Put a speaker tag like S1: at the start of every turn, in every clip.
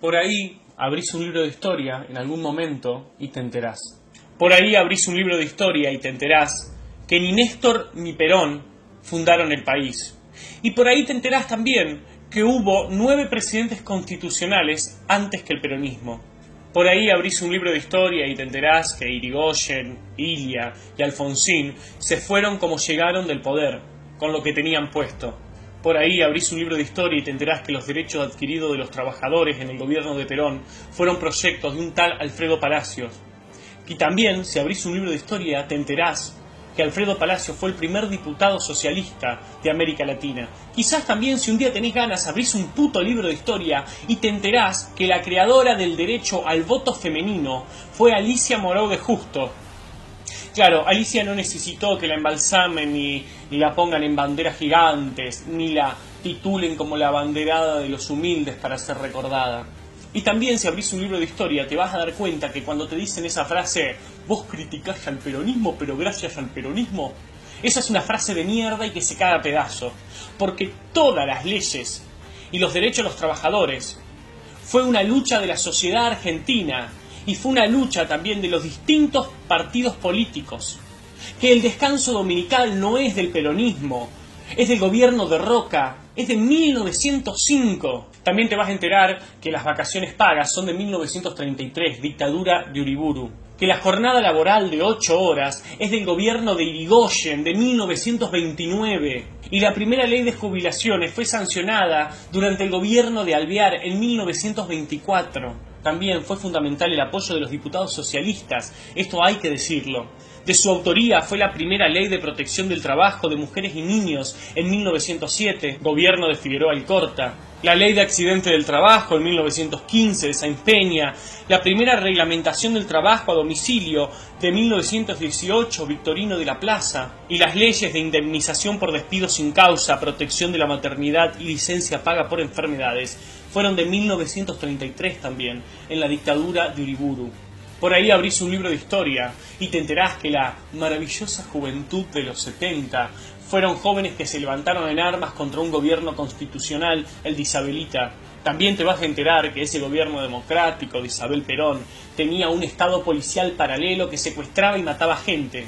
S1: Por ahí abrís un libro de historia en algún momento y te enterás. Por ahí abrís un libro de historia y te enterás que ni Néstor ni Perón fundaron el país. Y por ahí te enterás también que hubo 9 presidentes constitucionales antes que el peronismo. Por ahí abrís un libro de historia y te enterás que Irigoyen, Ilia y Alfonsín se fueron como llegaron del poder, con lo que tenían puesto. Por ahí abrís un libro de historia y te enterás que los derechos adquiridos de los trabajadores en el gobierno de Perón fueron proyectos de un tal Alfredo Palacios. Y también, si abrís un libro de historia, te enterás que Alfredo Palacios fue el primer diputado socialista de América Latina. Quizás también, si un día tenés ganas, abrís un puto libro de historia y te enterás que la creadora del derecho al voto femenino fue Alicia Moreau de Justo. Claro, Alicia no necesitó que la embalsamen ni la pongan en banderas gigantes, ni la titulen como la abanderada de los humildes para ser recordada. Y también, si abrís un libro de historia, te vas a dar cuenta que cuando te dicen esa frase, vos criticás al peronismo, pero gracias al peronismo, esa es una frase de mierda y que se cae a pedazos. Porque todas las leyes y los derechos de los trabajadores fue una lucha de la sociedad argentina y fue una lucha también de los distintos partidos políticos. Que el descanso dominical no es del peronismo, es del gobierno de Roca, es de 1905. También te vas a enterar que las vacaciones pagas son de 1933, dictadura de Uriburu. Que la jornada laboral de 8 horas es del gobierno de Irigoyen, de 1929. Y la primera ley de jubilaciones fue sancionada durante el gobierno de Alvear en 1924. También fue fundamental el apoyo de los diputados socialistas, esto hay que decirlo. De su autoría fue la primera ley de protección del trabajo de mujeres y niños en 1907, gobierno de Figueroa Alcorta. La ley de accidente del trabajo en 1915 de Sáenz Peña, la primera reglamentación del trabajo a domicilio de 1918, Victorino de la Plaza, y las leyes de indemnización por despido sin causa, protección de la maternidad y licencia paga por enfermedades, fueron de 1933 también, en la dictadura de Uriburu. Por ahí abrís un libro de historia y te enterás que la maravillosa juventud de los 70 fueron jóvenes que se levantaron en armas contra un gobierno constitucional, el de Isabelita. También te vas a enterar que ese gobierno democrático de Isabel Perón tenía un estado policial paralelo que secuestraba y mataba gente,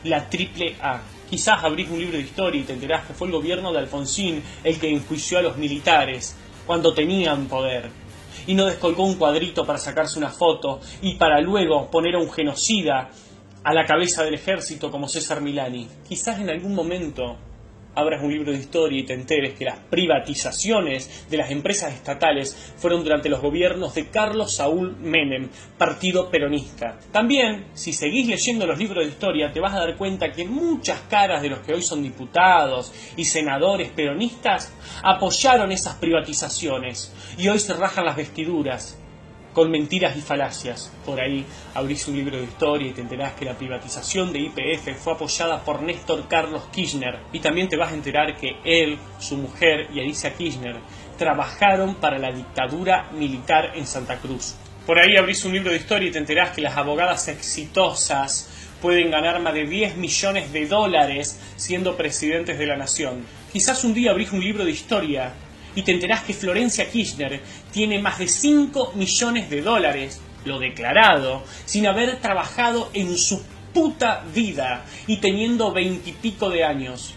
S1: la Triple A. Quizás abrís un libro de historia y te enterás que fue el gobierno de Alfonsín el que enjuició a los militares cuando tenían poder y no descolgó un cuadrito para sacarse una foto y para luego poner a un genocida a la cabeza del ejército como César Milani. Quizás en algún momento abras un libro de historia y te enteres que las privatizaciones de las empresas estatales fueron durante los gobiernos de Carlos Saúl Menem, partido peronista. También, si seguís leyendo los libros de historia, te vas a dar cuenta que muchas caras de los que hoy son diputados y senadores peronistas apoyaron esas privatizaciones y hoy se rajan las vestiduras con mentiras y falacias. Por ahí abrís un libro de historia y te enterás que la privatización de YPF fue apoyada por Néstor Carlos Kirchner. Y también te vas a enterar que él, su mujer y Alicia Kirchner trabajaron para la dictadura militar en Santa Cruz. Por ahí abrís un libro de historia y te enterás que las abogadas exitosas pueden ganar más de 10 millones de dólares siendo presidentes de la nación. Quizás un día abrís un libro de historia y te enterás que Florencia Kirchner tiene más de 5 millones de dólares, lo declarado, sin haber trabajado en su puta vida y teniendo 20 y pico de años.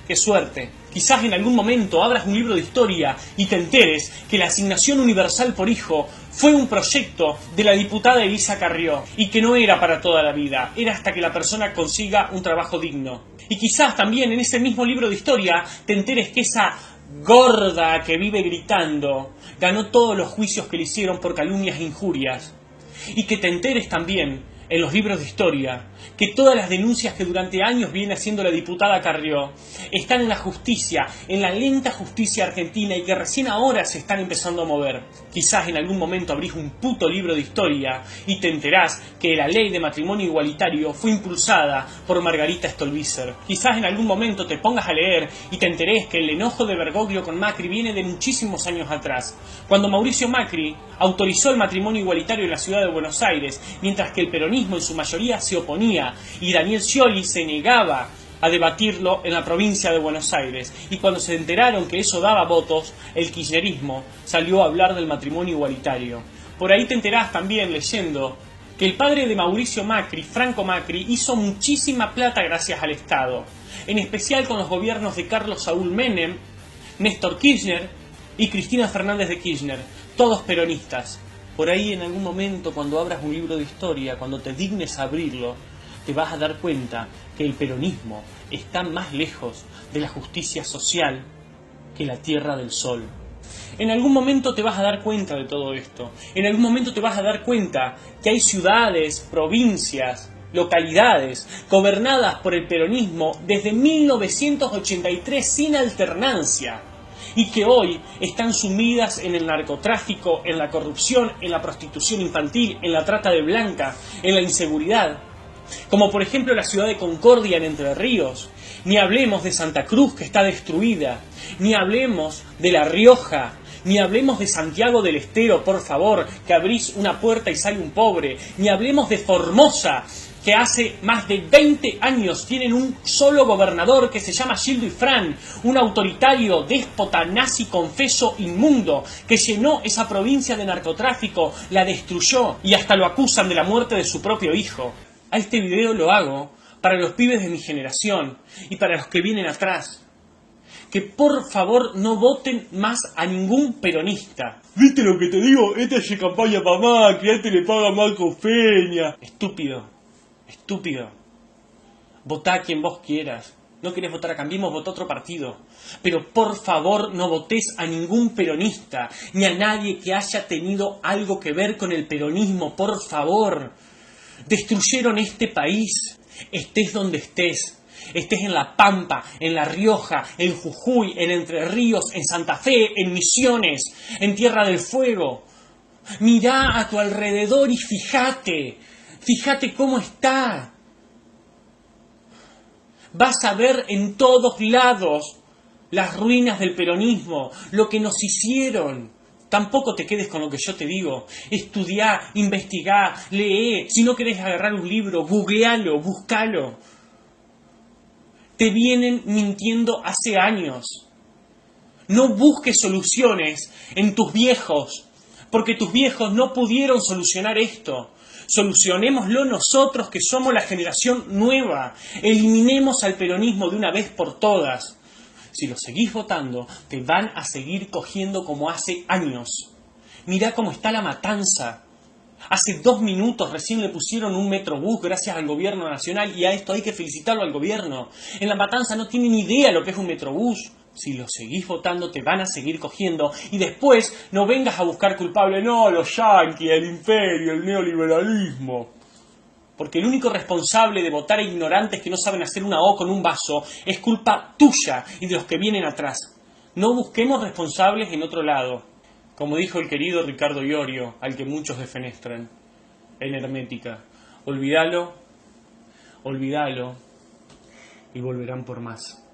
S1: ¡Qué suerte! Quizás en algún momento abras un libro de historia y te enteres que la asignación universal por hijo fue un proyecto de la diputada Elisa Carrió y que no era para toda la vida, era hasta que la persona consiga un trabajo digno. Y quizás también en ese mismo libro de historia te enteres que esa gorda que vive gritando ganó todos los juicios que le hicieron por calumnias e injurias. Y que te enteres también en los libros de historia que todas las denuncias que durante años viene haciendo la diputada Carrió están en la justicia, en la lenta justicia argentina y que recién ahora se están empezando a mover. Quizás en algún momento abrís un puto libro de historia y te enterás que la ley de matrimonio igualitario fue impulsada por Margarita Stolbizer. Quizás en algún momento te pongas a leer y te enterés que el enojo de Bergoglio con Macri viene de muchísimos años atrás, cuando Mauricio Macri autorizó el matrimonio igualitario en la ciudad de Buenos Aires, mientras que el peronismo en su mayoría se oponía y Daniel Scioli se negaba a debatirlo en la provincia de Buenos Aires. Y cuando se enteraron que eso daba votos, el kirchnerismo salió a hablar del matrimonio igualitario. Por ahí te enterás también leyendo que el padre de Mauricio Macri, Franco Macri, hizo muchísima plata gracias al Estado, en especial con los gobiernos de Carlos Saúl Menem, Néstor Kirchner y Cristina Fernández de Kirchner, todos peronistas. Por ahí en algún momento, cuando abras un libro de historia, cuando te dignes a abrirlo, te vas a dar cuenta que el peronismo está más lejos de la justicia social que la Tierra del Sol. En algún momento te vas a dar cuenta de todo esto. En algún momento te vas a dar cuenta que hay ciudades, provincias, localidades gobernadas por el peronismo desde 1983 sin alternancia y que hoy están sumidas en el narcotráfico, en la corrupción, en la prostitución infantil, en la trata de blancas, en la inseguridad. Como por ejemplo la ciudad de Concordia en Entre Ríos. Ni hablemos de Santa Cruz, que está destruida. Ni hablemos de La Rioja. Ni hablemos de Santiago del Estero, por favor, que abrís una puerta y sale un pobre. Ni hablemos de Formosa, que hace más de 20 años tienen un solo gobernador que se llama Gildo Ifrán, un autoritario, déspota, nazi, confeso, inmundo, que llenó esa provincia de narcotráfico, la destruyó y hasta lo acusan de la muerte de su propio hijo. A este video lo hago para los pibes de mi generación y para los que vienen atrás. Que por favor no voten más a ningún peronista. ¿Viste lo que te digo? Esta es campaña para Macri, a este le paga Marco Peña. Estúpido, estúpido. Votá a quien vos quieras. No querés votar a Cambiemos, votá a otro partido. Pero por favor no votés a ningún peronista, ni a nadie que haya tenido algo que ver con el peronismo, por favor. Destruyeron este país, estés donde estés. Estés en La Pampa, en La Rioja, en Jujuy, en Entre Ríos, en Santa Fe, en Misiones, en Tierra del Fuego. Mirá a tu alrededor y fíjate cómo está. Vas a ver en todos lados las ruinas del peronismo, lo que nos hicieron. Tampoco te quedes con lo que yo te digo. Estudiá, investigá, lee. Si no querés agarrar un libro, googlealo, buscalo. Te vienen mintiendo hace años. No busques soluciones en tus viejos, porque tus viejos no pudieron solucionar esto. Solucionémoslo nosotros, que somos la generación nueva. Eliminemos al peronismo de una vez por todas. Si lo seguís votando, te van a seguir cogiendo como hace años. Mirá cómo está La Matanza. Hace 2 minutos recién le pusieron un metrobús gracias al gobierno nacional y a esto hay que felicitarlo al gobierno. En La Matanza no tienen idea lo que es un metrobús. Si lo seguís votando te van a seguir cogiendo y después no vengas a buscar culpable. No, los yanquis, el imperio, el neoliberalismo. Porque el único responsable de votar a ignorantes que no saben hacer una O con un vaso es culpa tuya y de los que vienen atrás. No busquemos responsables en otro lado. Como dijo el querido Ricardo Iorio, al que muchos defenestran, en Hermética, olvídalo y volverán por más.